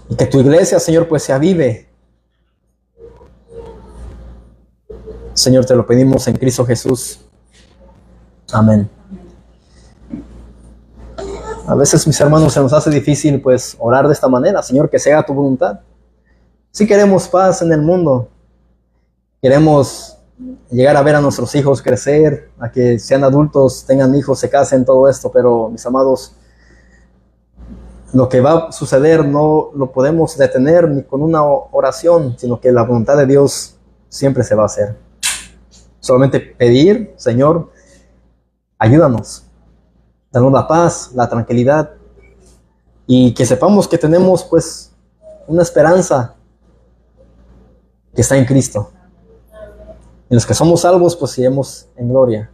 Y que tu iglesia, Señor, pues se avive. Señor, te lo pedimos en Cristo Jesús. Amén. A veces, mis hermanos, se nos hace difícil pues orar de esta manera. Señor, que sea tu voluntad. Si queremos paz en el mundo, queremos llegar a ver a nuestros hijos crecer, a que sean adultos, tengan hijos, se casen, todo esto, pero mis amados, lo que va a suceder no lo podemos detener ni con una oración, sino que la voluntad de Dios siempre se va a hacer. Solamente pedir, Señor, ayúdanos, danos la paz, la tranquilidad, y que sepamos que tenemos pues una esperanza que está en Cristo. Y los que somos salvos, pues iremos en gloria.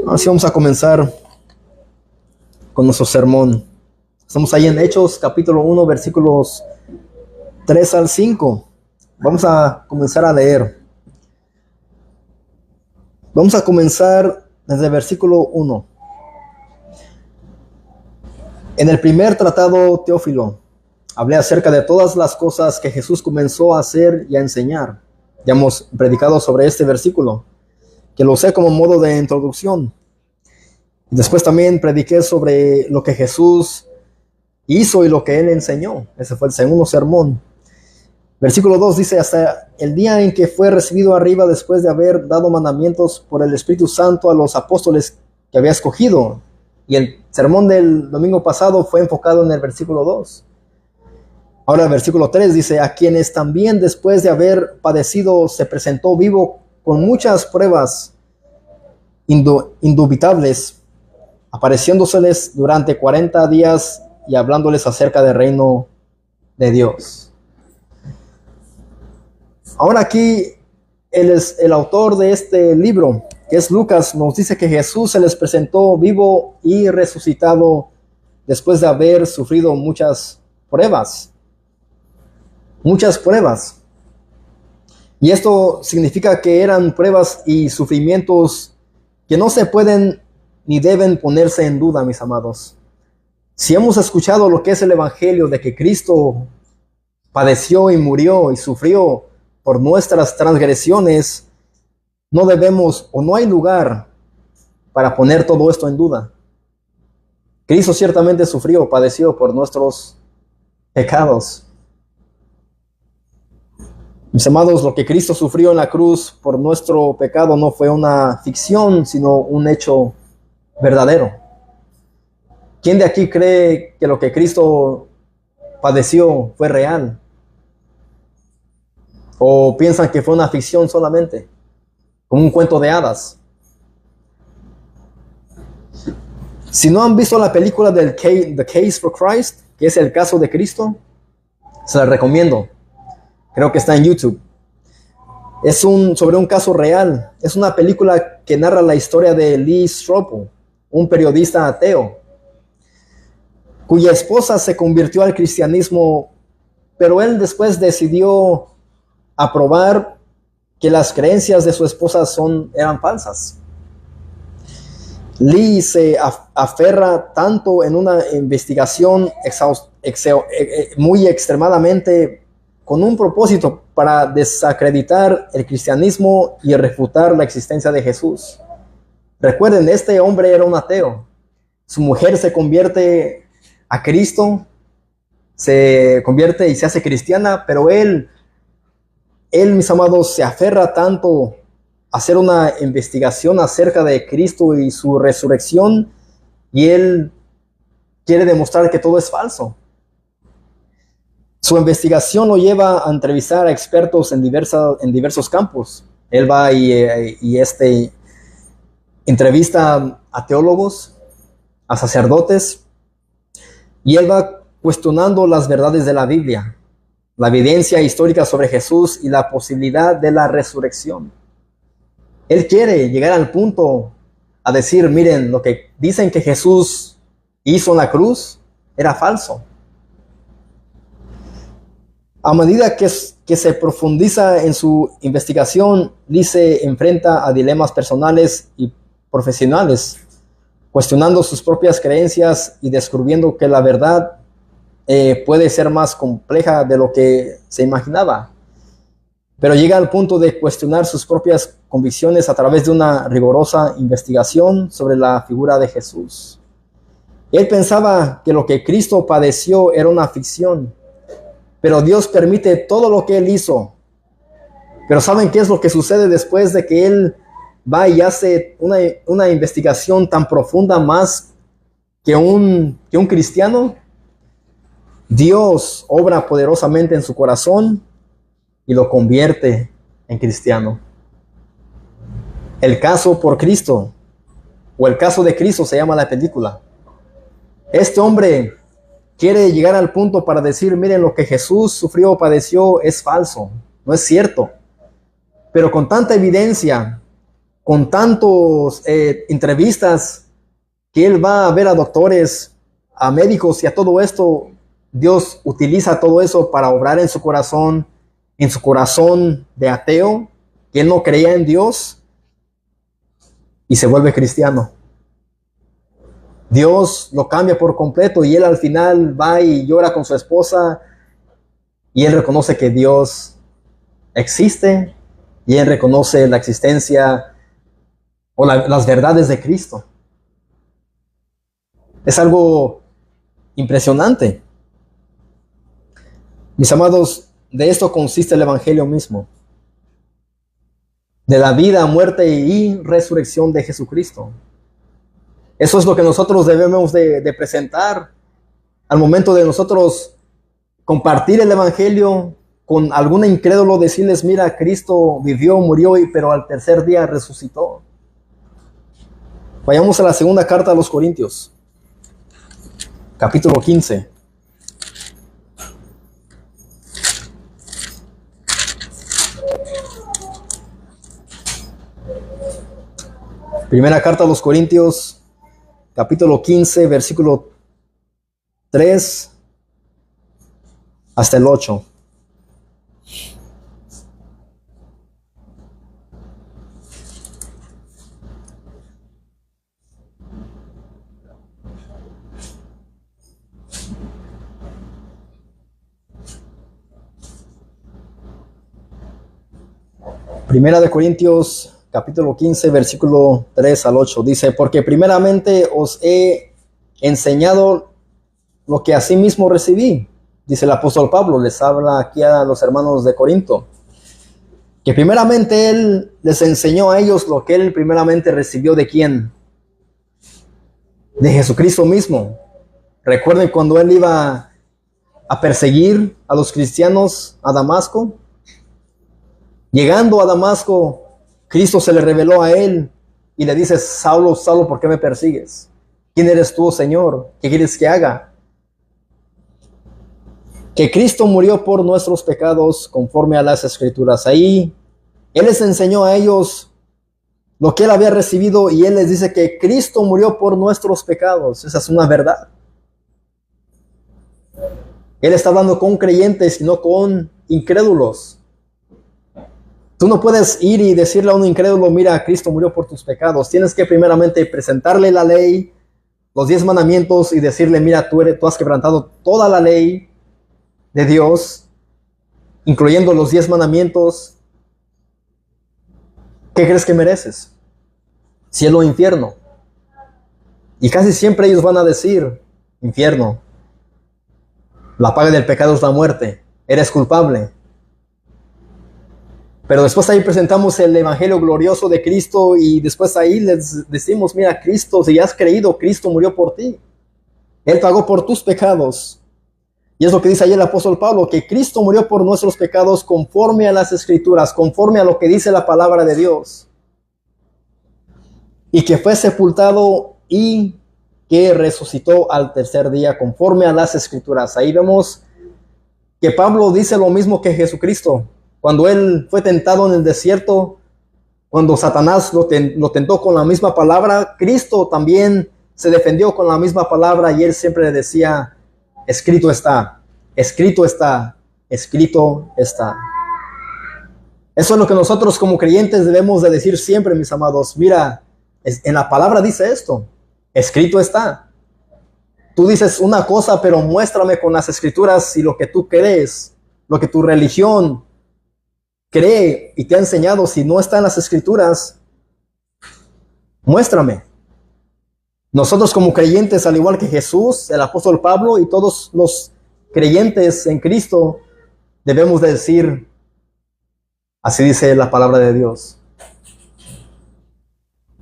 Así vamos a comenzar con nuestro sermón. Estamos ahí en Hechos, capítulo 1, versículos 3 al 5. Vamos a comenzar a leer. Vamos a comenzar desde el versículo 1. En el primer tratado, Teófilo, hablé acerca de todas las cosas que Jesús comenzó a hacer y a enseñar. Ya hemos predicado sobre este versículo, que lo usé como modo de introducción. Después también prediqué sobre lo que Jesús hizo y lo que Él enseñó. Ese fue el segundo sermón. Versículo 2 dice, hasta el día en que fue recibido arriba después de haber dado mandamientos por el Espíritu Santo a los apóstoles que había escogido. Y el sermón del domingo pasado fue enfocado en el versículo 2. Ahora el versículo 3 dice, a quienes también después de haber padecido se presentó vivo con muchas pruebas indubitables, apareciéndoseles durante 40 días y hablándoles acerca del reino de Dios. Ahora aquí el autor de este libro, que es Lucas, nos dice que Jesús se les presentó vivo y resucitado después de haber sufrido muchas pruebas. Muchas pruebas. Y esto significa que eran pruebas y sufrimientos que no se pueden ni deben ponerse en duda, mis amados. Si hemos escuchado lo que es el evangelio de que Cristo padeció y murió y sufrió por nuestras transgresiones, no debemos o no hay lugar para poner todo esto en duda. Cristo ciertamente sufrió, padeció por nuestros pecados. Mis amados, lo que Cristo sufrió en la cruz por nuestro pecado no fue una ficción, sino un hecho verdadero. ¿Quién de aquí cree que lo que Cristo padeció fue real? ¿O piensan que fue una ficción solamente? Como un cuento de hadas. Si no han visto la película The Case for Christ, que es el caso de Cristo, se la recomiendo. Creo que está en YouTube. Es sobre un caso real. Es una película que narra la historia de Lee Strobel, un periodista ateo, cuya esposa se convirtió al cristianismo, pero él después decidió aprobar que las creencias de su esposa eran falsas. Lee se aferra tanto en una investigación muy extremadamente con un propósito para desacreditar el cristianismo y refutar la existencia de Jesús. Recuerden, este hombre era un ateo. Su mujer se convierte a Cristo, se convierte y se hace cristiana, pero él, mis amados, se aferra tanto a hacer una investigación acerca de Cristo y su resurrección, y él quiere demostrar que todo es falso. Su investigación lo lleva a entrevistar a expertos en diversos campos. Él va y entrevista a teólogos, a sacerdotes, y él va cuestionando las verdades de la Biblia, la evidencia histórica sobre Jesús y la posibilidad de la resurrección. Él quiere llegar al punto a decir, miren, lo que dicen que Jesús hizo en la cruz era falso. A medida que se profundiza en su investigación, Lee se enfrenta a dilemas personales y profesionales, cuestionando sus propias creencias y descubriendo que la verdad puede ser más compleja de lo que se imaginaba. Pero llega al punto de cuestionar sus propias convicciones a través de una rigurosa investigación sobre la figura de Jesús. Él pensaba que lo que Cristo padeció era una ficción, pero Dios permite todo lo que Él hizo. Pero ¿saben qué es lo que sucede después de que Él va y hace una investigación tan profunda, más que un cristiano? Dios obra poderosamente en su corazón y lo convierte en cristiano. El caso por Cristo, o el caso de Cristo, se llama la película. Este hombre quiere llegar al punto para decir, miren, lo que Jesús sufrió o padeció es falso, no es cierto. Pero con tanta evidencia, con tantas entrevistas que él va a ver a doctores, a médicos y a todo esto, Dios utiliza todo eso para obrar en su corazón de ateo, que él no creía en Dios, y se vuelve cristiano. Dios lo cambia por completo y él al final va y llora con su esposa y él reconoce que Dios existe y él reconoce la existencia o las verdades de Cristo. Es algo impresionante. Mis amados, de esto consiste el Evangelio mismo, de la vida, muerte y resurrección de Jesucristo. Eso es lo que nosotros debemos de presentar al momento de nosotros compartir el Evangelio con algún incrédulo, decirles, mira, Cristo vivió, murió, pero al tercer día resucitó. Vayamos a la segunda carta a los Corintios, capítulo 15. Primera carta a los Corintios, capítulo 15, versículo 3 hasta el 8. Primera de Corintios, capítulo 15, versículo 3 al 8. Dice, porque primeramente os he enseñado lo que asimismo recibí. Dice el apóstol Pablo, les habla aquí a los hermanos de Corinto, que primeramente él les enseñó a ellos lo que él primeramente recibió de quién, de Jesucristo mismo. Recuerden cuando él iba a perseguir a los cristianos a Damasco. Llegando a Damasco, Cristo se le reveló a él y le dice, Saulo, Saulo, ¿por qué me persigues? ¿Quién eres tú, Señor? ¿Qué quieres que haga? Que Cristo murió por nuestros pecados conforme a las Escrituras. Ahí Él les enseñó a ellos lo que Él había recibido y Él les dice que Cristo murió por nuestros pecados. Esa es una verdad. Él está hablando con creyentes y no con incrédulos. Tú no puedes ir y decirle a un incrédulo, mira, Cristo murió por tus pecados. Tienes que primeramente presentarle la ley, los 10 mandamientos y decirle, mira, tú has quebrantado toda la ley de Dios, incluyendo los 10 mandamientos. ¿Qué crees que mereces? Cielo o infierno. Y casi siempre ellos van a decir, infierno. La paga del pecado es la muerte. Eres culpable. Pero después ahí presentamos el evangelio glorioso de Cristo y después ahí les decimos, mira, Cristo, si has creído, Cristo murió por ti. Él pagó por tus pecados. Y es lo que dice ahí el apóstol Pablo, que Cristo murió por nuestros pecados conforme a las Escrituras, conforme a lo que dice la palabra de Dios. Y que fue sepultado y que resucitó al tercer día conforme a las Escrituras. Ahí vemos que Pablo dice lo mismo que Jesucristo. Cuando él fue tentado en el desierto, cuando Satanás lo tentó con la misma palabra, Cristo también se defendió con la misma palabra y él siempre le decía, escrito está, escrito está, escrito está. Eso es lo que nosotros como creyentes debemos de decir siempre, mis amados. Mira, en la palabra dice esto, escrito está. Tú dices una cosa, pero muéstrame con las escrituras y lo que tú crees, lo que tu religión cree y te ha enseñado. Si no está en las escrituras, muéstrame. Nosotros como creyentes, al igual que Jesús, el apóstol Pablo y todos los creyentes en Cristo, debemos de decir, así dice la palabra de Dios.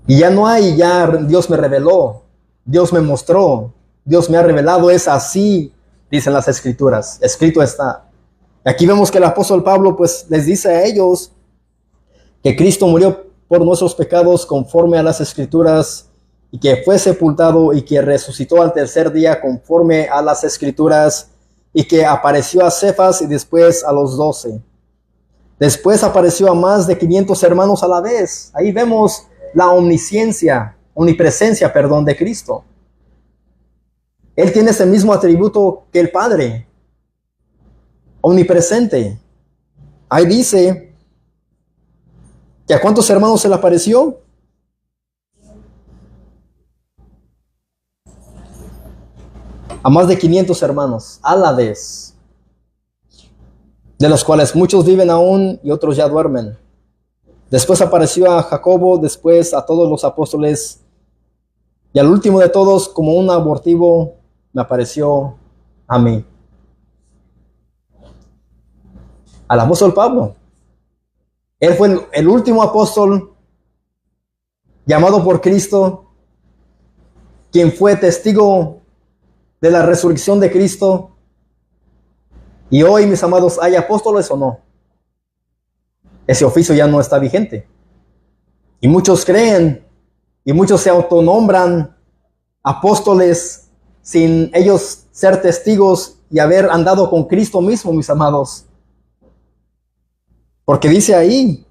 Y ya no hay, ya Dios me reveló, Dios me mostró, Dios me ha revelado, es así, dicen las escrituras, escrito está. Aquí vemos que el apóstol Pablo pues les dice a ellos que Cristo murió por nuestros pecados conforme a las escrituras y que fue sepultado y que resucitó al tercer día conforme a las escrituras y que apareció a Cefas y después a los 12. Después apareció a más de 500 hermanos a la vez. Ahí vemos la omnisciencia, omnipresencia, perdón, de Cristo. Él tiene ese mismo atributo que el Padre, omnipresente. Ahí dice que a cuántos hermanos se le apareció. A más de 500 hermanos a la vez, de los cuales muchos viven aún y otros ya duermen. Después apareció a Jacobo, después a todos los apóstoles, y al último de todos, como un abortivo, me apareció a mí. Al apóstol Pablo. Él fue el último apóstol llamado por Cristo, quien fue testigo de la resurrección de Cristo. Y hoy, mis amados, ¿hay apóstoles o no? Ese oficio ya no está vigente. Y muchos creen y muchos se autonombran apóstoles sin ellos ser testigos y haber andado con Cristo mismo, mis amados. Porque dice ahí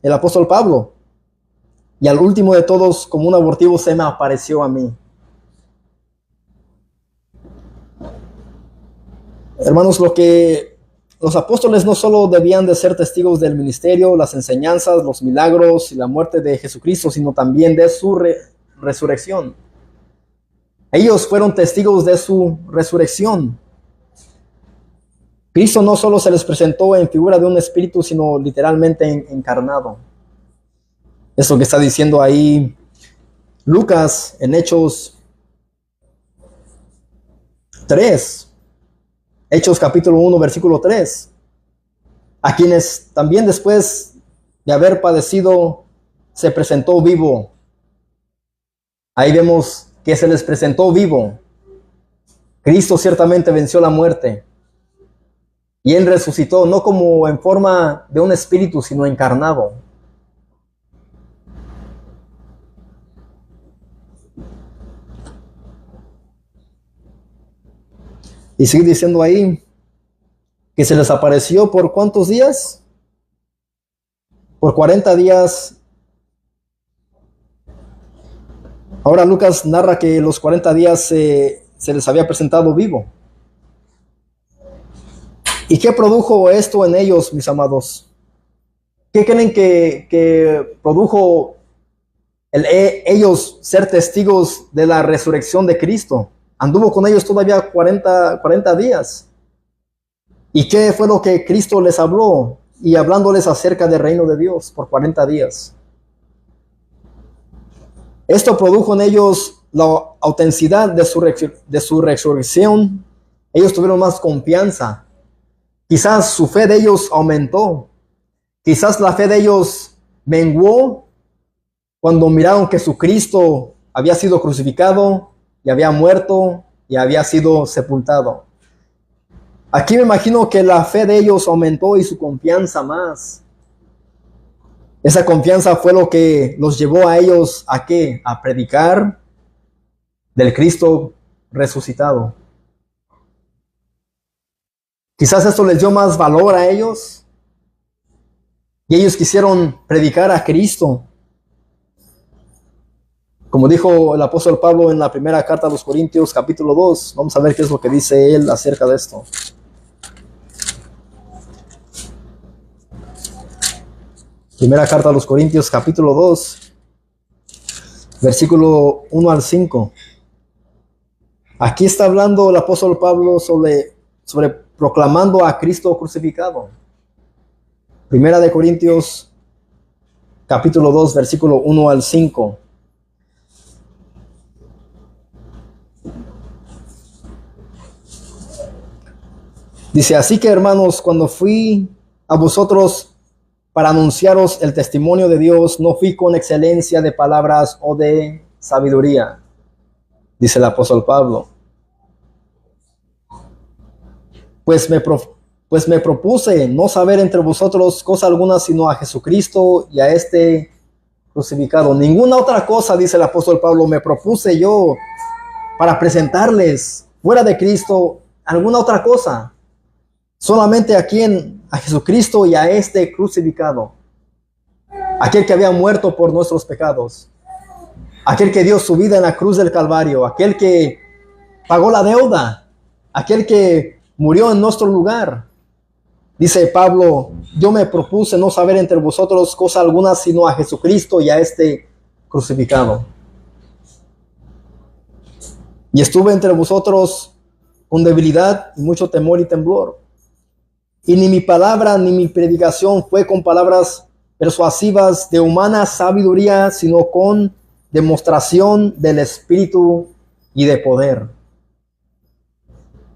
el apóstol Pablo, y al último de todos, como un abortivo, se me apareció a mí. Hermanos, los apóstoles no solo debían de ser testigos del ministerio, las enseñanzas, los milagros y la muerte de Jesucristo, sino también de su resurrección. Ellos fueron testigos de su resurrección. Cristo no solo se les presentó en figura de un espíritu, sino literalmente encarnado. Eso que está diciendo ahí Lucas en Hechos 3. Hechos capítulo 1, versículo 3. A quienes también después de haber padecido, se presentó vivo. Ahí vemos que se les presentó vivo. Cristo ciertamente venció la muerte. Y Él resucitó, no como en forma de un espíritu, sino encarnado. Y sigue diciendo ahí que se les apareció por ¿cuántos días? Por 40 días. Ahora Lucas narra que los 40 días se les había presentado vivo. ¿Y qué produjo esto en ellos, mis amados? ¿Qué creen que produjo ellos ser testigos de la resurrección de Cristo? Anduvo con ellos todavía 40 días. ¿Y qué fue lo que Cristo les habló? Y hablándoles acerca del reino de Dios por 40 días. Esto produjo en ellos la autenticidad de su resurrección. Ellos tuvieron más confianza. Quizás su fe de ellos aumentó. Quizás la fe de ellos menguó cuando miraron que su Cristo había sido crucificado y había muerto y había sido sepultado. Aquí me imagino que la fe de ellos aumentó y su confianza más. Esa confianza fue lo que los llevó a ellos ¿a qué? A predicar del Cristo resucitado. Quizás esto les dio más valor a ellos y ellos quisieron predicar a Cristo. Como dijo el apóstol Pablo en la primera carta a los Corintios, capítulo 2, vamos a ver qué es lo que dice él acerca de esto. Primera carta a los Corintios, capítulo 2, versículo 1 al 5. Aquí está hablando el apóstol Pablo sobre proclamando a Cristo crucificado. Primera de Corintios, capítulo 2, versículo 1 al 5. Dice, así que hermanos, cuando fui a vosotros para anunciaros el testimonio de Dios, no fui con excelencia de palabras o de sabiduría, dice el apóstol Pablo. Pues me propuse no saber entre vosotros cosa alguna sino a Jesucristo y a este crucificado. Ninguna otra cosa, dice el apóstol Pablo, me propuse yo para presentarles fuera de Cristo alguna otra cosa. Solamente a Jesucristo y a este crucificado. Aquel que había muerto por nuestros pecados. Aquel que dio su vida en la cruz del Calvario. Aquel que pagó la deuda. Aquel que murió en nuestro lugar. Dice Pablo, yo me propuse no saber entre vosotros cosa alguna sino a Jesucristo y a este crucificado. Y estuve entre vosotros con debilidad y mucho temor y temblor. Y ni mi palabra ni mi predicación fue con palabras persuasivas de humana sabiduría, sino con demostración del Espíritu y de poder.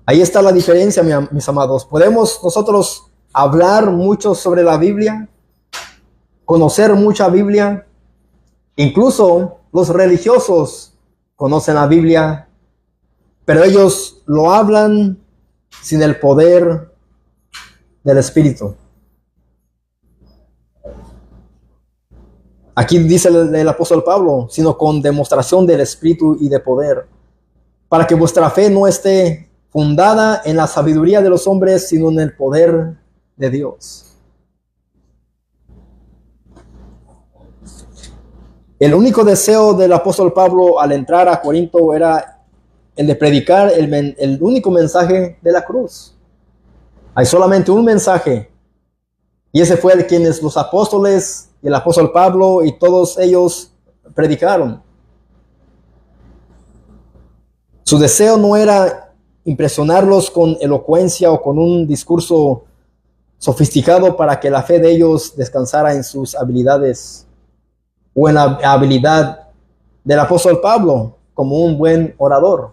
Ahí está la diferencia, mis amados. Podemos nosotros hablar mucho sobre la Biblia, conocer mucha Biblia. Incluso los religiosos conocen la Biblia, pero ellos lo hablan sin el poder del Espíritu. Aquí dice el apóstol Pablo, sino con demostración del Espíritu y de poder, para que vuestra fe no esté fundada en la sabiduría de los hombres, sino en el poder de Dios. El único deseo del apóstol Pablo al entrar a Corinto era el de predicar el único mensaje de la cruz. Hay solamente un mensaje, y ese fue el quienes los apóstoles y el apóstol Pablo y todos ellos predicaron. Su deseo no era impresionarlos con elocuencia o con un discurso sofisticado para que la fe de ellos descansara en sus habilidades o en la habilidad del apóstol Pablo como un buen orador.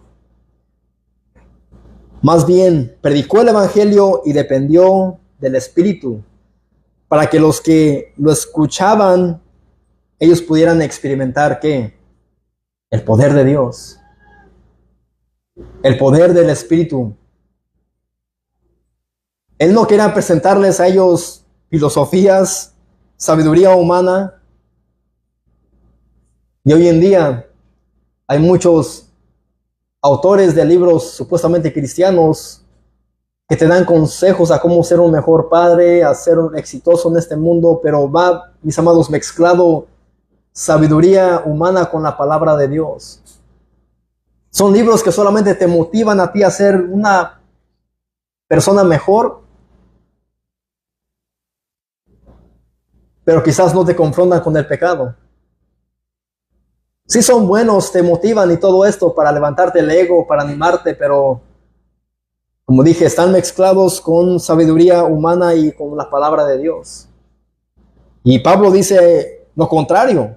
Más bien, predicó el evangelio y dependió del Espíritu para que los que lo escuchaban, ellos pudieran experimentar ¿qué? El poder de Dios, el poder del Espíritu. Él no quería presentarles a ellos filosofías, sabiduría humana. Y hoy en día hay muchos autores de libros supuestamente cristianos que te dan consejos a cómo ser un mejor padre, a ser exitoso en este mundo, pero va, mis amados, mezclado sabiduría humana con la palabra de Dios. Son libros que solamente te motivan a ti a ser una persona mejor, pero quizás no te confrontan con el pecado. Sí son buenos, te motivan y todo esto para levantarte el ego, para animarte, pero como dije, están mezclados con sabiduría humana y con la palabra de Dios. Y Pablo dice lo contrario.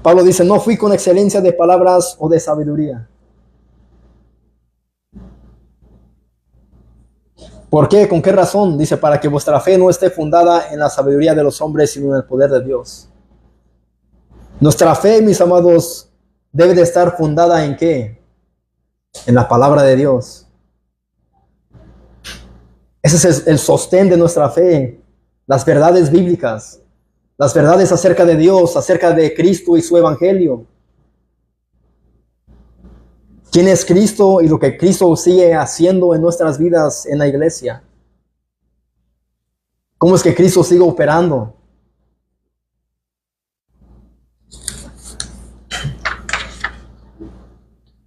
Pablo dice, no fui con excelencia de palabras o de sabiduría. ¿Por qué? ¿Con qué razón? Dice, para que vuestra fe no esté fundada en la sabiduría de los hombres, sino en el poder de Dios. Nuestra fe, mis amados, debe de estar fundada ¿en qué? En la palabra de Dios. Ese es el sostén de nuestra fe, las verdades bíblicas, las verdades acerca de Dios, acerca de Cristo y su evangelio. ¿Quién es Cristo y lo que Cristo sigue haciendo en nuestras vidas en la iglesia? ¿Cómo es que Cristo sigue operando?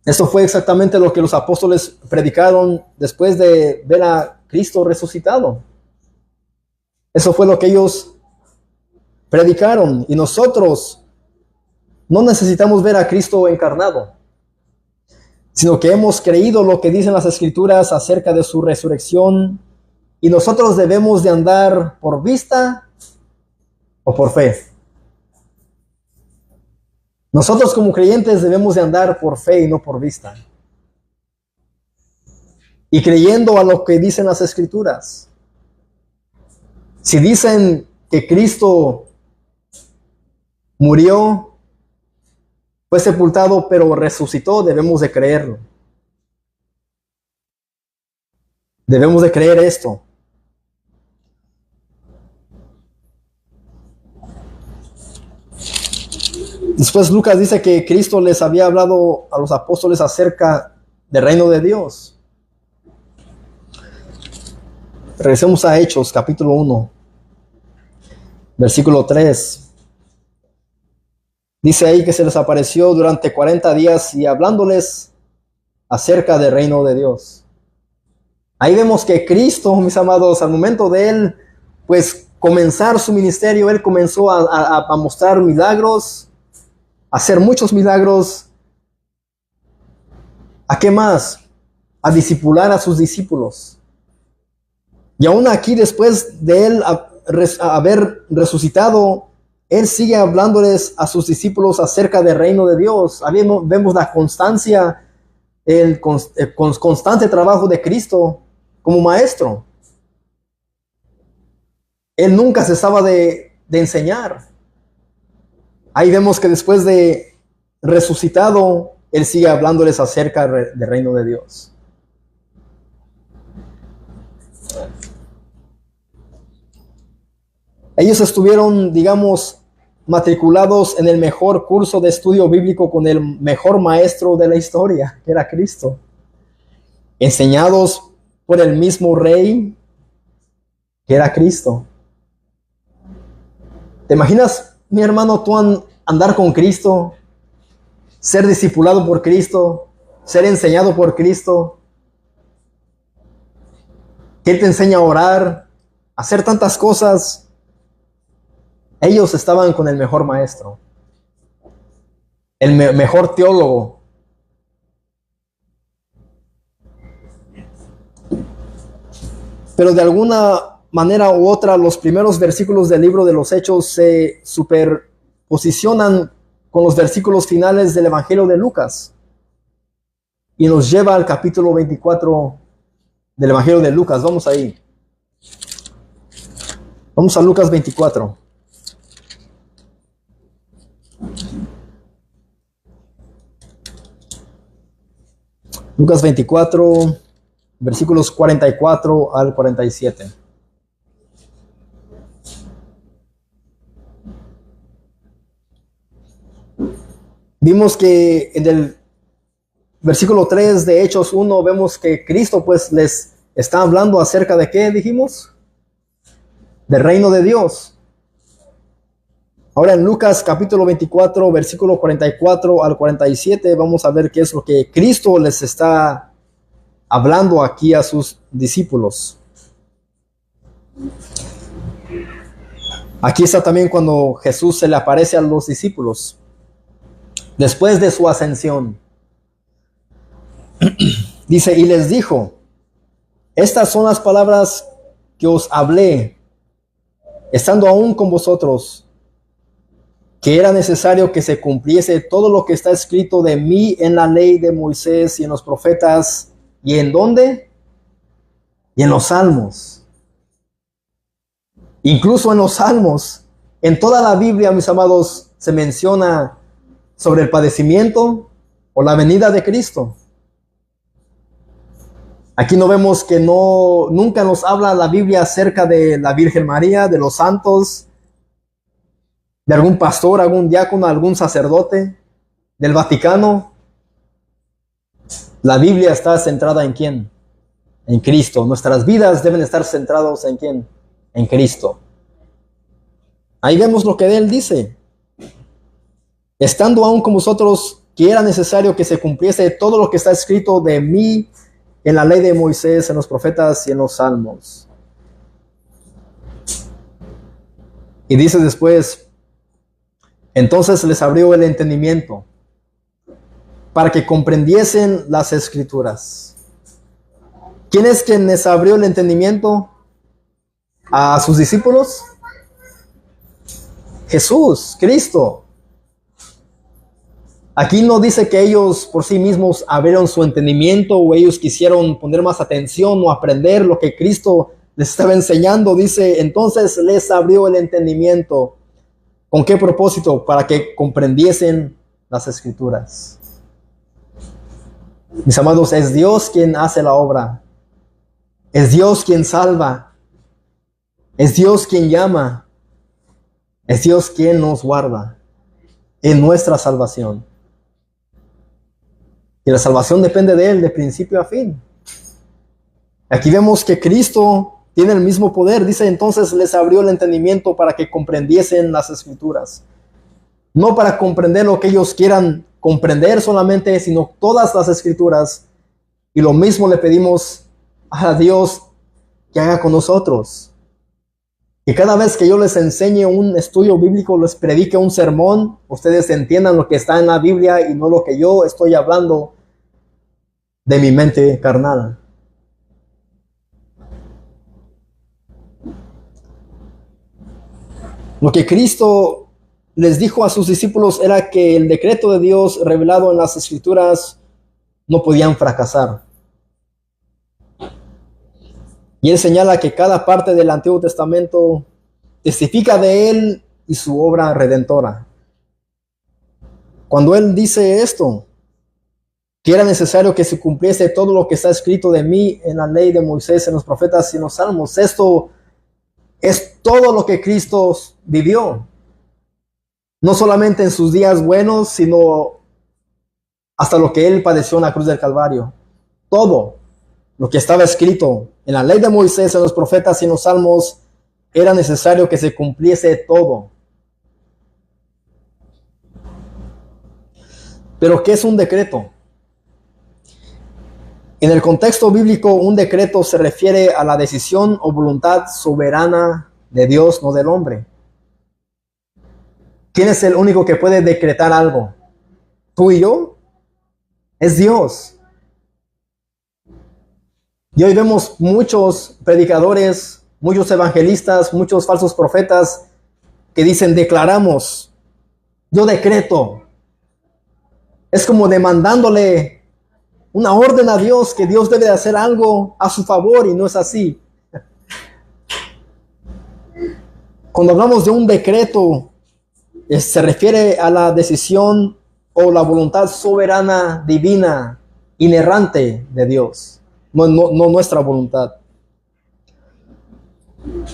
Esto fue exactamente lo que los apóstoles predicaron después de ver a Cristo resucitado. Eso fue lo que ellos predicaron. Y nosotros no necesitamos ver a Cristo encarnado, sino que hemos creído lo que dicen las Escrituras acerca de su resurrección, y nosotros debemos de andar por vista o por fe. Nosotros como creyentes debemos de andar por fe y no por vista. Y creyendo a lo que dicen las Escrituras. Si dicen que Cristo murió, fue sepultado, pero resucitó, debemos de creerlo. Debemos de creer esto. Después Lucas dice que Cristo les había hablado a los apóstoles acerca del reino de Dios. Regresemos a Hechos, capítulo 1, versículo 3. Dice ahí que se les apareció durante 40 días y hablándoles acerca del reino de Dios. Ahí vemos que Cristo, mis amados, al momento de él, pues comenzar su ministerio, él comenzó a mostrar milagros, a hacer muchos milagros. ¿A qué más? A discipular a sus discípulos. Y aún aquí, después de él haber resucitado, él sigue hablándoles a sus discípulos acerca del reino de Dios. Vemos la constancia, el constante trabajo de Cristo como maestro. Él nunca cesaba de enseñar. Ahí vemos que después de resucitado, él sigue hablándoles acerca del reino de Dios. Ellos estuvieron, digamos, matriculados en el mejor curso de estudio bíblico con el mejor maestro de la historia, que era Cristo. Enseñados por el mismo rey, que era Cristo. ¿Te imaginas, mi hermano, tú andar con Cristo, ser discipulado por Cristo, ser enseñado por Cristo, que Él te enseña a orar, a hacer tantas cosas? Ellos estaban con el mejor maestro, el mejor teólogo. Pero de alguna manera u otra, los primeros versículos del libro de los Hechos se superposicionan con los versículos finales del Evangelio de Lucas. Y nos lleva al capítulo 24 del Evangelio de Lucas. Vamos ahí. Vamos a Lucas 24. Lucas 24, versículos 44 al 47. Vimos que en el versículo 3 de Hechos 1 vemos que Cristo pues les está hablando acerca de ¿qué dijimos? Del reino de Dios. Ahora en Lucas capítulo 24, versículo 44 al 47, vamos a ver qué es lo que Cristo les está hablando aquí a sus discípulos. Aquí está también cuando Jesús se le aparece a los discípulos, después de su ascensión. Dice, y les dijo, estas son las palabras que os hablé, estando aún con vosotros, que era necesario que se cumpliese todo lo que está escrito de mí en la ley de Moisés y en los profetas. ¿Y en dónde? Y en los salmos. Incluso en los salmos, en toda la Biblia, mis amados, se menciona sobre el padecimiento o la venida de Cristo. Aquí no vemos que nunca nos habla la Biblia acerca de la Virgen María, de los santos, de algún pastor, algún diácono, algún sacerdote, del Vaticano. La Biblia está centrada ¿en quién? En Cristo. Nuestras vidas deben estar centradas ¿en quién? En Cristo. Ahí vemos lo que Él dice. Estando aún con vosotros, que era necesario que se cumpliese todo lo que está escrito de mí en la ley de Moisés, en los profetas y en los salmos. Y dice después, Entonces les abrió el entendimiento para que comprendiesen las Escrituras. ¿Quién es quien les abrió el entendimiento a sus discípulos? Jesús, Cristo. Aquí no dice que ellos por sí mismos abrieron su entendimiento o ellos quisieron poner más atención o aprender lo que Cristo les estaba enseñando. Dice, entonces les abrió el entendimiento. ¿Con qué propósito? Para que comprendiesen las Escrituras. Mis amados, es Dios quien hace la obra. Es Dios quien salva. Es Dios quien llama. Es Dios quien nos guarda en nuestra salvación. Y la salvación depende de Él de principio a fin. Aquí vemos que Cristo tiene el mismo poder. Dice, entonces les abrió el entendimiento para que comprendiesen las Escrituras. No para comprender lo que ellos quieran comprender solamente, sino todas las Escrituras. Y lo mismo le pedimos a Dios que haga con nosotros. Y cada vez que yo les enseñe un estudio bíblico, les predique un sermón, ustedes entiendan lo que está en la Biblia y no lo que yo estoy hablando de mi mente carnal. Lo que Cristo les dijo a sus discípulos era que el decreto de Dios revelado en las Escrituras no podían fracasar. Y Él señala que cada parte del Antiguo Testamento testifica de Él y su obra redentora. Cuando Él dice esto, que era necesario que se cumpliese todo lo que está escrito de mí en la ley de Moisés, en los profetas y en los salmos, esto es todo lo que Cristo vivió. No solamente en sus días buenos, sino hasta lo que Él padeció en la cruz del Calvario. Todo lo que estaba escrito en la ley de Moisés, en los profetas y en los salmos, era necesario que se cumpliese todo. Pero ¿qué es un decreto? En el contexto bíblico, un decreto se refiere a la decisión o voluntad soberana de Dios, no del hombre. ¿Quién es el único que puede decretar algo? ¿Tú y yo? Es Dios. Y hoy vemos muchos predicadores, muchos evangelistas, muchos falsos profetas que dicen, declaramos, yo decreto. Es como demandándole una orden a Dios, que Dios debe de hacer algo a su favor, y no es así. Cuando hablamos de un decreto, se refiere a la decisión o la voluntad soberana, divina, inerrante de Dios, no nuestra voluntad.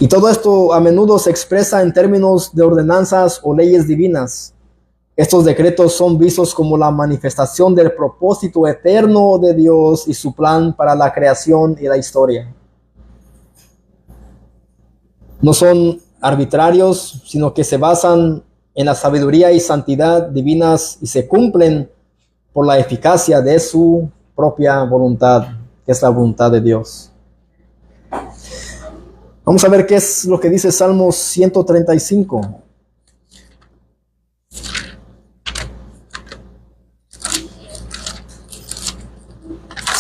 Y todo esto a menudo se expresa en términos de ordenanzas o leyes divinas. Estos decretos son vistos como la manifestación del propósito eterno de Dios y su plan para la creación y la historia. No son arbitrarios, sino que se basan en la sabiduría y santidad divinas y se cumplen por la eficacia de su propia voluntad, que es la voluntad de Dios. Vamos a ver qué es lo que dice Salmos 135.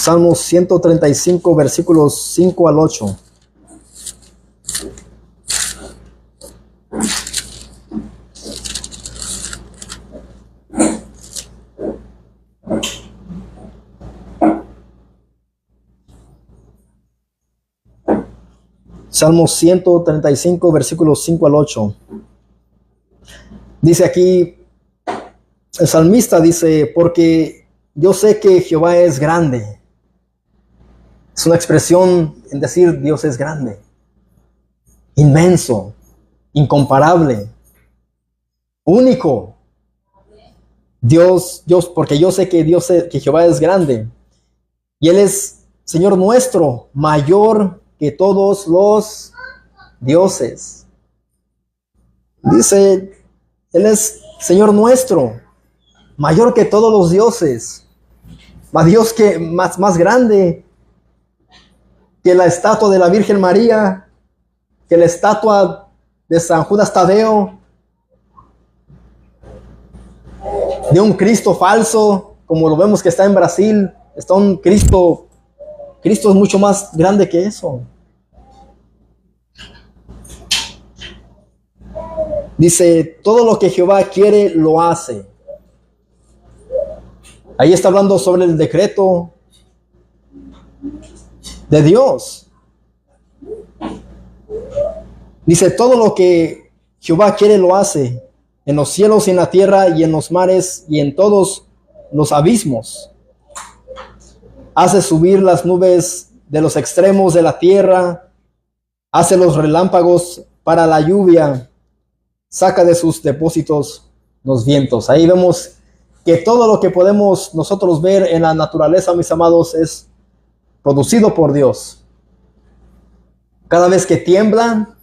Salmos 135, versículos 5 al 8. Salmos 135, versículos 5 al 8. Dice aquí, el salmista dice, porque yo sé que Jehová es grande. Es una expresión en decir Dios es grande, inmenso, incomparable, único. Dios, porque yo sé que que Jehová es grande. Y Él es Señor nuestro, mayor que todos los dioses. Dice, Él es Señor nuestro, mayor que todos los dioses. Dios que más grande que la estatua de la Virgen María, que la estatua de San Judas Tadeo, de un Cristo falso, como lo vemos que está en Brasil. Está un Cristo es mucho más grande que eso. Dice, todo lo que Jehová quiere, lo hace. Ahí está hablando sobre el decreto de Dios. Dice, todo lo que Jehová quiere, lo hace. En los cielos y en la tierra y en los mares y en todos los abismos. Hace subir las nubes de los extremos de la tierra. Hace los relámpagos para la lluvia. Saca de sus depósitos los vientos. Ahí vemos que todo lo que podemos nosotros ver en la naturaleza, mis amados, es producido por Dios. Cada vez que tiembla,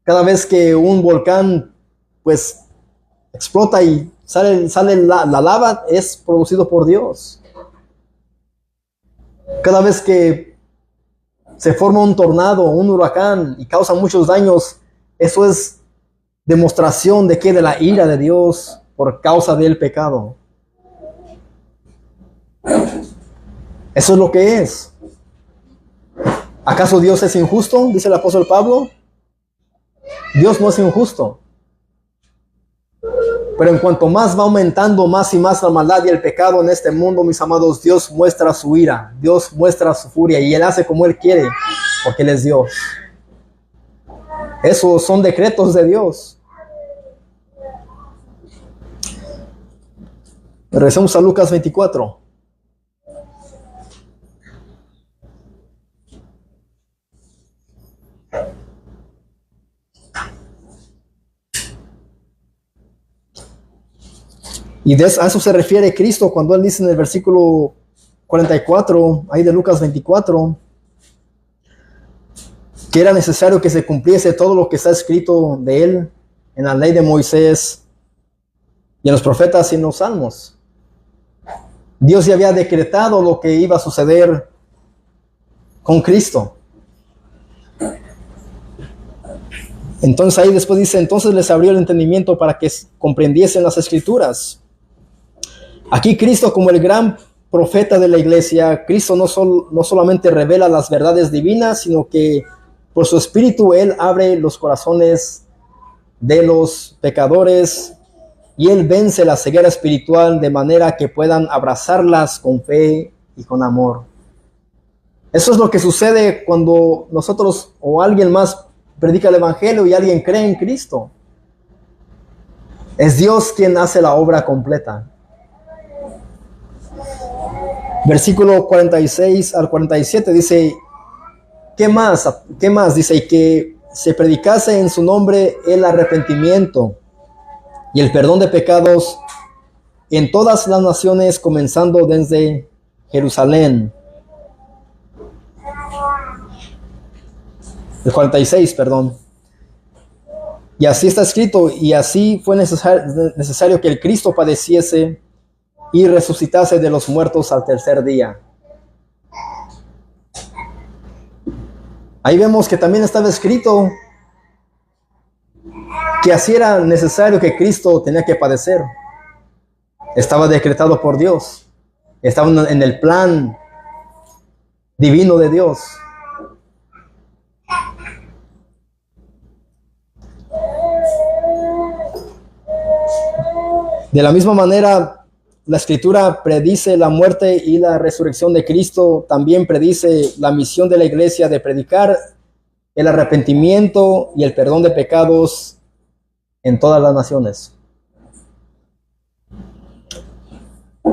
cada vez que un volcán pues explota y sale la lava, es producido por Dios. Cada vez que se forma un tornado, un huracán y causa muchos daños, eso es demostración de que de la ira de Dios por causa del pecado. Eso es lo que es. ¿Acaso Dios es injusto? Dice el apóstol Pablo. Dios no es injusto. Pero en cuanto más va aumentando más y más la maldad y el pecado en este mundo, mis amados, Dios muestra su ira, Dios muestra su furia y Él hace como Él quiere, porque Él es Dios. Esos son decretos de Dios. Regresemos a Lucas 24. Y a eso se refiere Cristo cuando Él dice en el versículo 44, ahí de Lucas 24, que era necesario que se cumpliese todo lo que está escrito de Él en la ley de Moisés y en los profetas y en los salmos. Dios ya había decretado lo que iba a suceder con Cristo. Entonces ahí después dice, entonces les abrió el entendimiento para que comprendiesen las escrituras. Aquí Cristo, como el gran profeta de la iglesia, Cristo no solamente revela las verdades divinas, sino que por su espíritu Él abre los corazones de los pecadores y Él vence la ceguera espiritual de manera que puedan abrazarlas con fe y con amor. Eso es lo que sucede cuando nosotros o alguien más predica el evangelio y alguien cree en Cristo. Es Dios quien hace la obra completa. Versículo 46 al 47 dice, ¿qué más? Dice, que se predicase en su nombre el arrepentimiento y el perdón de pecados en todas las naciones, comenzando desde Jerusalén. El 46, perdón. Y así está escrito, y así fue necesario que el Cristo padeciese y resucitase de los muertos al tercer día. Ahí vemos que también estaba escrito que así era necesario que Cristo tenía que padecer. Estaba decretado por Dios. Estaba en el plan divino de Dios. De la misma manera, la Escritura predice la muerte y la resurrección de Cristo. También predice la misión de la iglesia de predicar el arrepentimiento y el perdón de pecados en todas las naciones.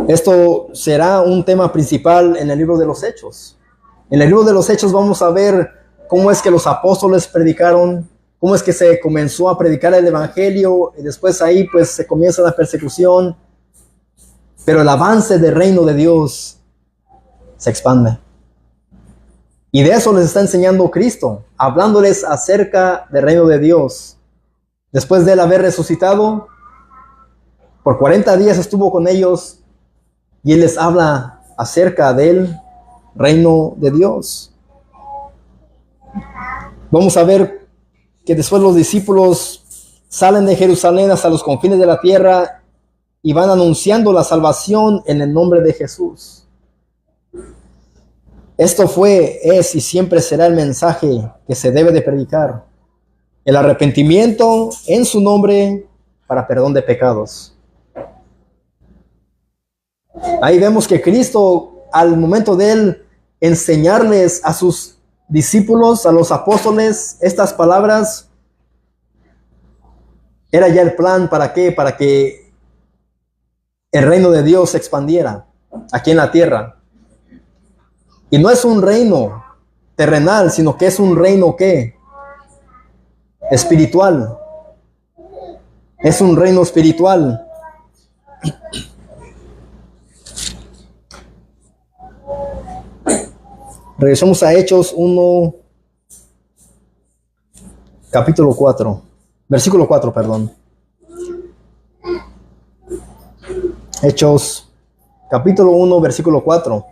Esto será un tema principal en el libro de los Hechos. En el libro de los Hechos vamos a ver cómo es que los apóstoles predicaron, cómo es que se comenzó a predicar el evangelio, y después ahí pues se comienza la persecución. Pero el avance del reino de Dios se expande. Y de eso les está enseñando Cristo, hablándoles acerca del reino de Dios. Después de él haber resucitado, por 40 días estuvo con ellos y él les habla acerca del reino de Dios. Vamos a ver que después los discípulos salen de Jerusalén hasta los confines de la tierra y van anunciando la salvación en el nombre de Jesús. Esto fue, es y siempre será el mensaje que se debe de predicar. El arrepentimiento en su nombre para perdón de pecados. Ahí vemos que Cristo, al momento de él enseñarles a sus discípulos, a los apóstoles, estas palabras, era ya el plan. ¿Para qué? Para que el reino de Dios se expandiera aquí en la tierra. Y no es un reino terrenal, sino que es un reino ¿qué? Espiritual. Es un reino espiritual. Regresamos a Hechos 1, capítulo 4, versículo 4, perdón. Hechos, capítulo 1, versículo 4.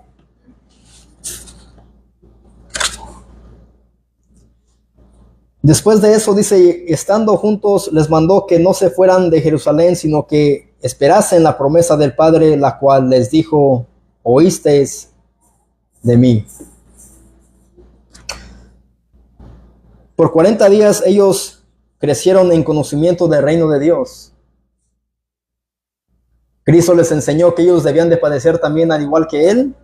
Después de eso dice, estando juntos, les mandó que no se fueran de Jerusalén, sino que esperasen la promesa del Padre, la cual les dijo, oísteis de mí. Por 40 días ellos crecieron en conocimiento del reino de Dios. Cristo les enseñó que ellos debían de padecer también al igual que Él.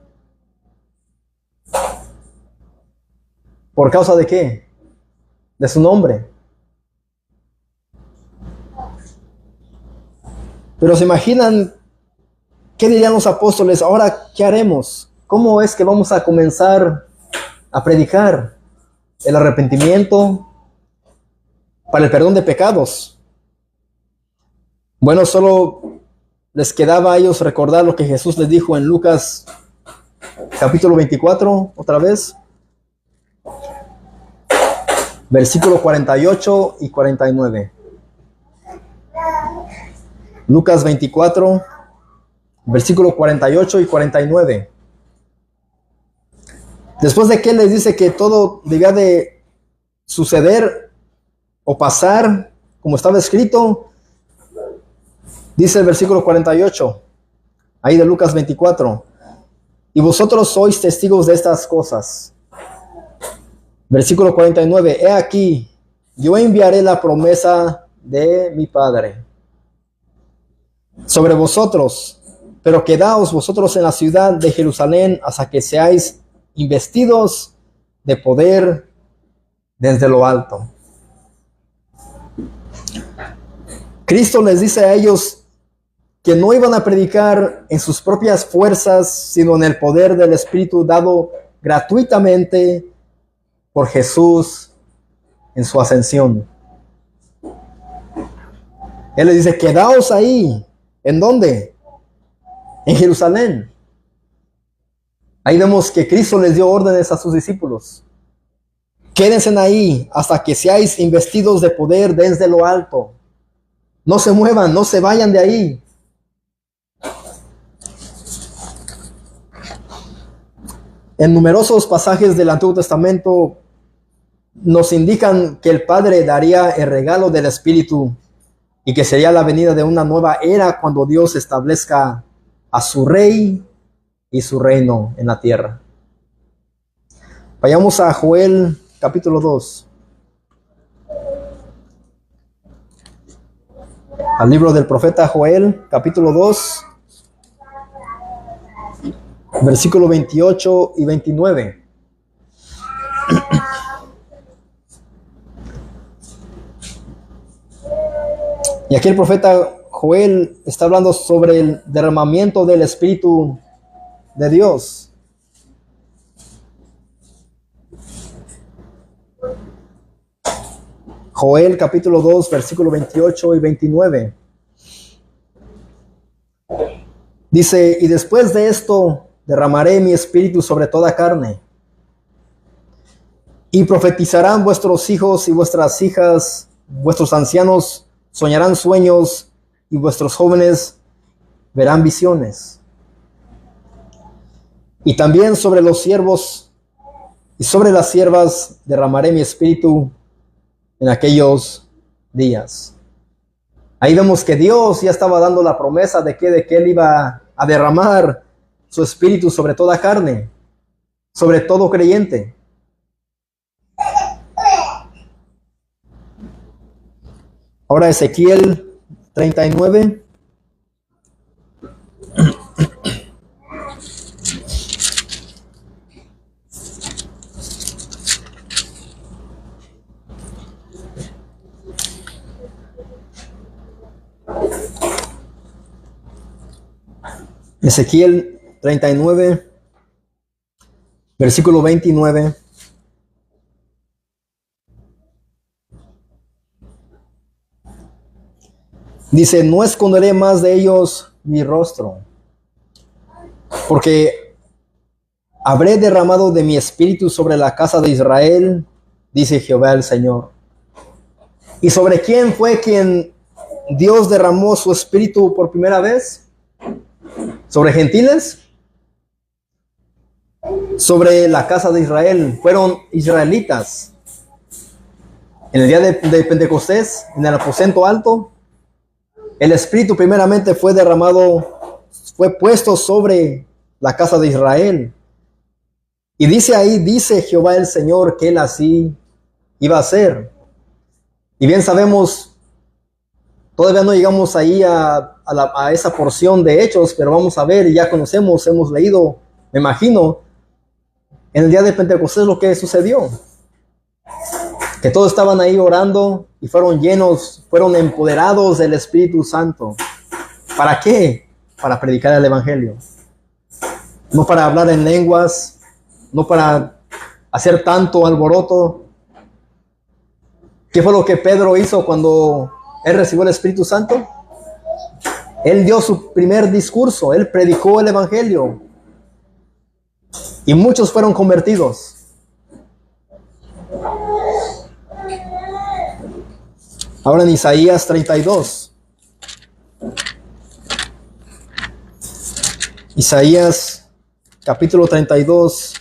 ¿Por causa de qué? De su nombre. Pero se imaginan, ¿qué dirían los apóstoles? Ahora, ¿qué haremos? ¿Cómo es que vamos a comenzar a predicar el arrepentimiento para el perdón de pecados? Bueno, solo les quedaba a ellos recordar lo que Jesús les dijo en Lucas capítulo 24, otra vez. Versículo 48 y 49. Lucas 24, versículo 48 y 49. Después de que les dice que todo debía de suceder o pasar como estaba escrito, dice el versículo 48, ahí de Lucas 24, y vosotros sois testigos de estas cosas. Versículo 49, he aquí, yo enviaré la promesa de mi Padre sobre vosotros, pero quedaos vosotros en la ciudad de Jerusalén hasta que seáis investidos de poder desde lo alto. Cristo les dice a ellos que no iban a predicar en sus propias fuerzas, sino en el poder del Espíritu dado gratuitamente por Jesús en su ascensión. Él les dice, quedaos ahí. ¿En dónde? En Jerusalén. Ahí vemos que Cristo les dio órdenes a sus discípulos. Quédense ahí hasta que seáis investidos de poder desde lo alto. No se muevan, no se vayan de ahí. En numerosos pasajes del Antiguo Testamento nos indican que el Padre daría el regalo del Espíritu y que sería la venida de una nueva era cuando Dios establezca a su Rey y su reino en la tierra. Vayamos a Joel capítulo 2. Al libro del profeta Joel capítulo 2, versículo 28 y 29. Y aquí el profeta Joel está hablando sobre el derramamiento del Espíritu de Dios. Joel capítulo 2, versículo 28 y 29. Dice, y después de esto derramaré mi espíritu sobre toda carne. Y profetizarán vuestros hijos y vuestras hijas, vuestros ancianos soñarán sueños y vuestros jóvenes verán visiones. Y también sobre los siervos y sobre las siervas derramaré mi espíritu en aquellos días. Ahí vemos que Dios ya estaba dando la promesa de que Él iba a derramar su espíritu sobre toda carne, sobre todo creyente. Ahora Ezequiel 39. Ezequiel 39, versículo 29. Dice, no esconderé más de ellos mi rostro, porque habré derramado de mi espíritu sobre la casa de Israel, dice Jehová el Señor. ¿Y sobre quién fue quien Dios derramó su espíritu por primera vez? ¿Sobre gentiles? Sobre la casa de Israel. Fueron israelitas. En el día de Pentecostés, en el aposento alto, el espíritu primeramente fue derramado, fue puesto sobre la casa de Israel. Y dice ahí, dice Jehová el Señor, que Él así iba a hacer. Y bien sabemos, todavía no llegamos ahí a esa porción de Hechos, pero vamos a ver, y ya conocemos, hemos leído, me imagino, en el día de Pentecostés lo que sucedió. Que todos estaban ahí orando y fueron llenos, fueron empoderados del Espíritu Santo. ¿Para qué? Para predicar el Evangelio. No para hablar en lenguas, no para hacer tanto alboroto. ¿Qué fue lo que Pedro hizo cuando él recibió el Espíritu Santo? Él dio su primer discurso, él predicó el Evangelio. Y muchos fueron convertidos. Ahora en Isaías 32. Isaías capítulo 32.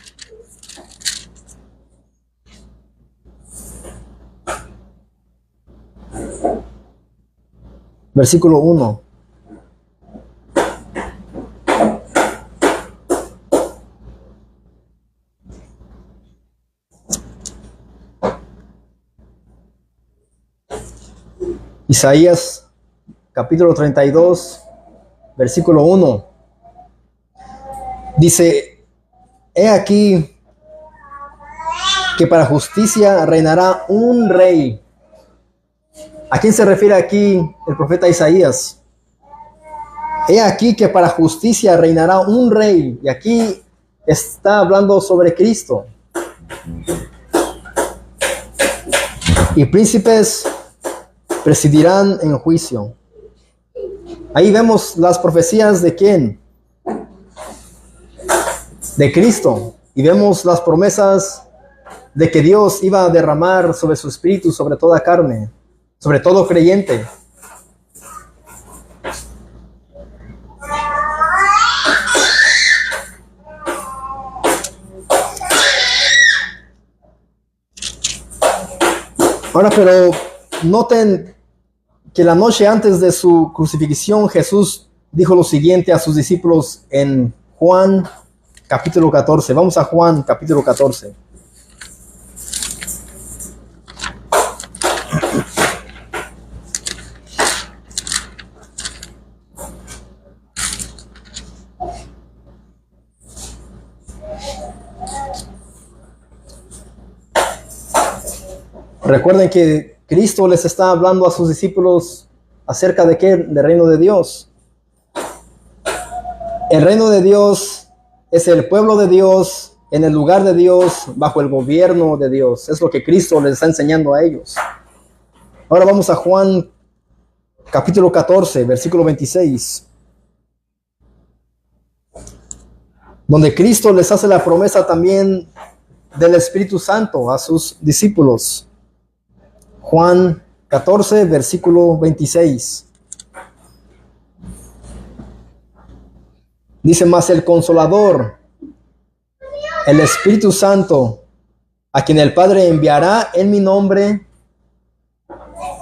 Versículo 1. Isaías capítulo 32, versículo 1. Dice, he aquí que para justicia reinará un rey. ¿A quién se refiere aquí el profeta Isaías? He aquí que para justicia reinará un rey. Y aquí está hablando sobre Cristo. Y príncipes presidirán en juicio. Ahí vemos las profecías de quién, de Cristo, y vemos las promesas de que Dios iba a derramar sobre su espíritu, sobre toda carne, sobre todo creyente. Ahora, pero noten que la noche antes de su crucifixión, Jesús dijo lo siguiente a sus discípulos en Juan capítulo 14. Vamos a Juan capítulo 14. Recuerden que Cristo les está hablando a sus discípulos acerca de qué, del reino de Dios. El reino de Dios es el pueblo de Dios, en el lugar de Dios, bajo el gobierno de Dios. Es lo que Cristo les está enseñando a ellos. Ahora vamos a Juan capítulo 14, versículo 26. Donde Cristo les hace la promesa también del Espíritu Santo a sus discípulos. Juan 14, versículo 26. Dice, mas el Consolador, el Espíritu Santo, a quien el Padre enviará en mi nombre,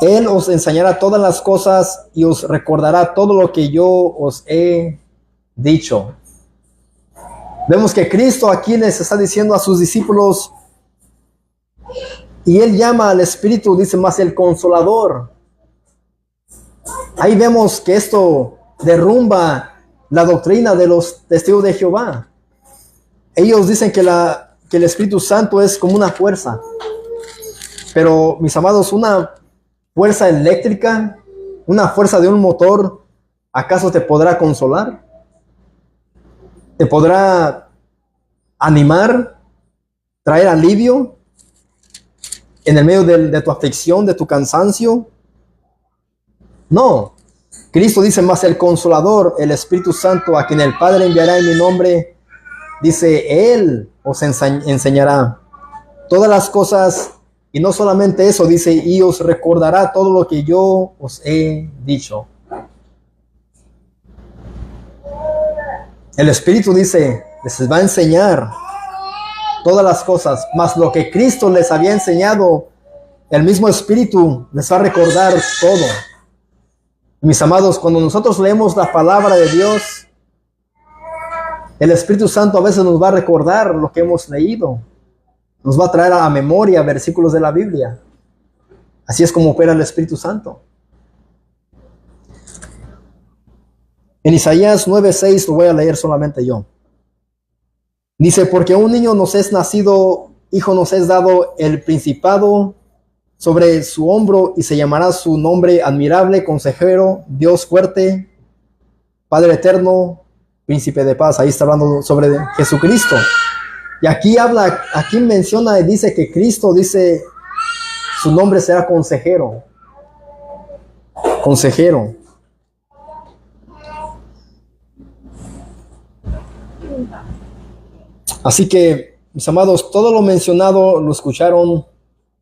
Él os enseñará todas las cosas y os recordará todo lo que yo os he dicho. Vemos que Cristo aquí les está diciendo a sus discípulos, y Él llama al Espíritu, dice más, el Consolador. Ahí vemos que esto derrumba la doctrina de los testigos de Jehová. Ellos dicen que el Espíritu Santo es como una fuerza. Pero, mis amados, una fuerza eléctrica, una fuerza de un motor, ¿acaso te podrá consolar? ¿Te podrá animar? ¿Traer alivio en el medio de tu aflicción, de tu cansancio? No. Cristo dice más, el Consolador, el Espíritu Santo, a quien el Padre enviará en mi nombre, dice, Él os enseñará todas las cosas. Y no solamente eso, dice, y os recordará todo lo que yo os he dicho. El Espíritu dice, les va a enseñar todas las cosas, más lo que Cristo les había enseñado, el mismo Espíritu les va a recordar todo. Mis amados, cuando nosotros leemos la palabra de Dios, el Espíritu Santo a veces nos va a recordar lo que hemos leído. Nos va a traer a la memoria versículos de la Biblia. Así es como opera el Espíritu Santo. En Isaías 9:6 lo voy a leer solamente yo. Dice, porque un niño nos es nacido, hijo nos es dado, el principado sobre su hombro, y se llamará su nombre admirable, consejero, Dios fuerte, Padre eterno, príncipe de paz. Ahí está hablando sobre Jesucristo. Y aquí aquí menciona y dice que Cristo, dice, su nombre será consejero. Consejero. Así que, mis amados, todo lo mencionado lo escucharon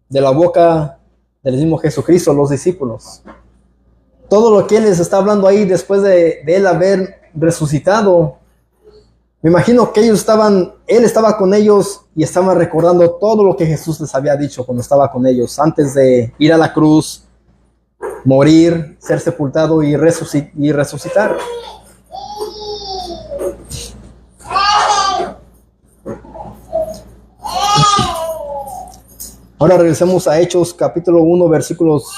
de la boca del mismo Jesucristo, los discípulos. Todo lo que Él les está hablando ahí después de Él haber resucitado, me imagino que Él estaba con ellos y estaban recordando todo lo que Jesús les había dicho cuando estaba con ellos, antes de ir a la cruz, morir, ser sepultado y resucitar. Ahora regresemos a Hechos capítulo 1, versículos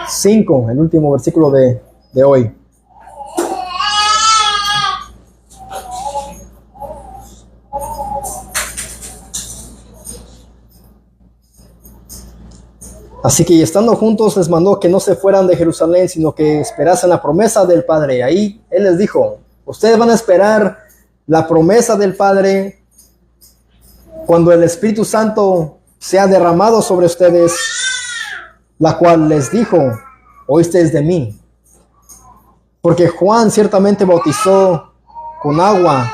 5, el último versículo de hoy. Así que estando juntos les mandó que no se fueran de Jerusalén, sino que esperasen la promesa del Padre. Ahí Él les dijo, ustedes van a esperar la promesa del Padre cuando el Espíritu Santo sea derramado sobre ustedes, la cual les dijo, oísteis de mí. Porque Juan ciertamente bautizó con agua,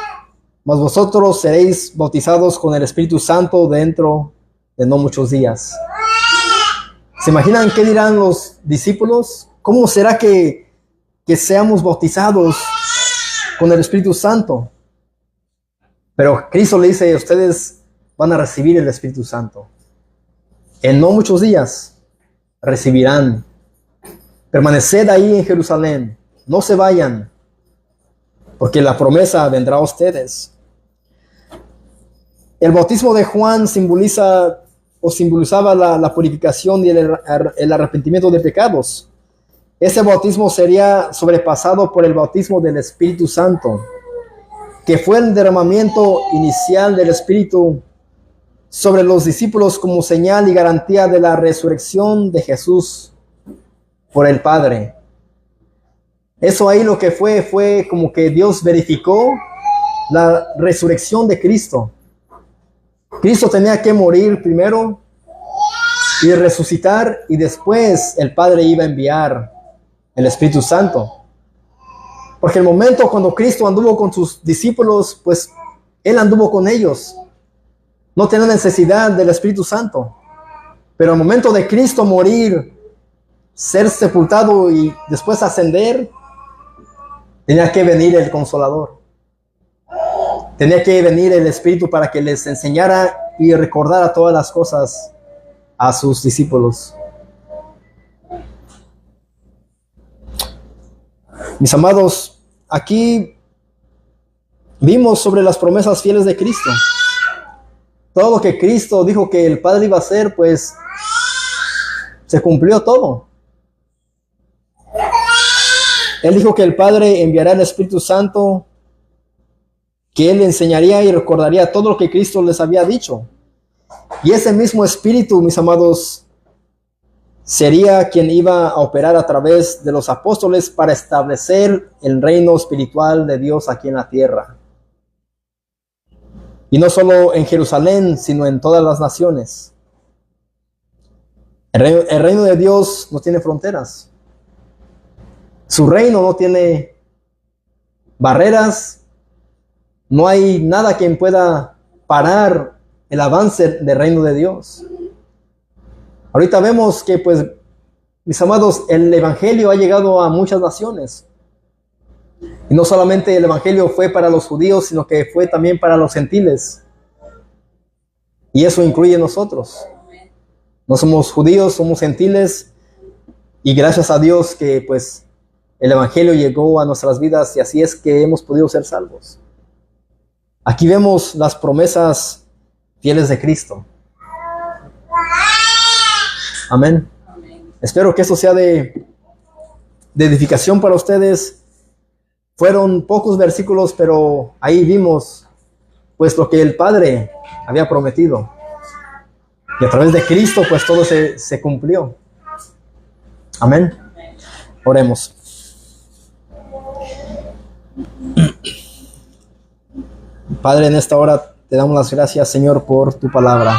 mas vosotros seréis bautizados con el Espíritu Santo dentro de no muchos días. ¿Se imaginan qué dirán los discípulos? ¿Cómo será que seamos bautizados con el Espíritu Santo? Pero Cristo le dice, ustedes van a recibir el Espíritu Santo. En no muchos días recibirán. Permaneced ahí en Jerusalén, no se vayan, porque la promesa vendrá a ustedes. El bautismo de Juan simbolizaba la purificación y el arrepentimiento de pecados. Ese bautismo sería sobrepasado por el bautismo del Espíritu Santo, que fue el derramamiento inicial del Espíritu sobre los discípulos como señal y garantía de la resurrección de Jesús por el Padre. Eso ahí lo que fue como que Dios verificó la resurrección de Cristo. Cristo tenía que morir primero y resucitar, y después el Padre iba a enviar el Espíritu Santo. Porque el momento cuando Cristo anduvo con sus discípulos, pues Él anduvo con ellos. No tenía necesidad del Espíritu Santo. Pero al momento de Cristo morir, ser sepultado y después ascender, tenía que venir el Consolador. Tenía que venir el Espíritu para que les enseñara y recordara todas las cosas a sus discípulos. Mis amados, aquí vimos sobre las promesas fieles de Cristo. Todo lo que Cristo dijo que el Padre iba a hacer, pues se cumplió todo. Él dijo que el Padre enviará el Espíritu Santo, que Él enseñaría y recordaría todo lo que Cristo les había dicho. Y ese mismo Espíritu, mis amados, sería quien iba a operar a través de los apóstoles para establecer el reino espiritual de Dios aquí en la tierra. Y no solo en Jerusalén, sino en todas las naciones. El reino de Dios no tiene fronteras. Su reino no tiene barreras. No hay nada quien pueda parar el avance del reino de Dios. Ahorita vemos que, pues, mis amados, el evangelio ha llegado a muchas naciones. Y no solamente el evangelio fue para los judíos, sino que fue también para los gentiles. Y eso incluye a nosotros. No somos judíos, somos gentiles. Y gracias a Dios que, pues, el evangelio llegó a nuestras vidas y así es que hemos podido ser salvos. Aquí vemos las promesas fieles de Cristo. Amén. Espero que esto sea de edificación para ustedes. Fueron pocos versículos, pero ahí vimos pues lo que el Padre había prometido. Y a través de Cristo pues todo se cumplió. Amén. Oremos. Padre, en esta hora te damos las gracias, Señor, por tu palabra.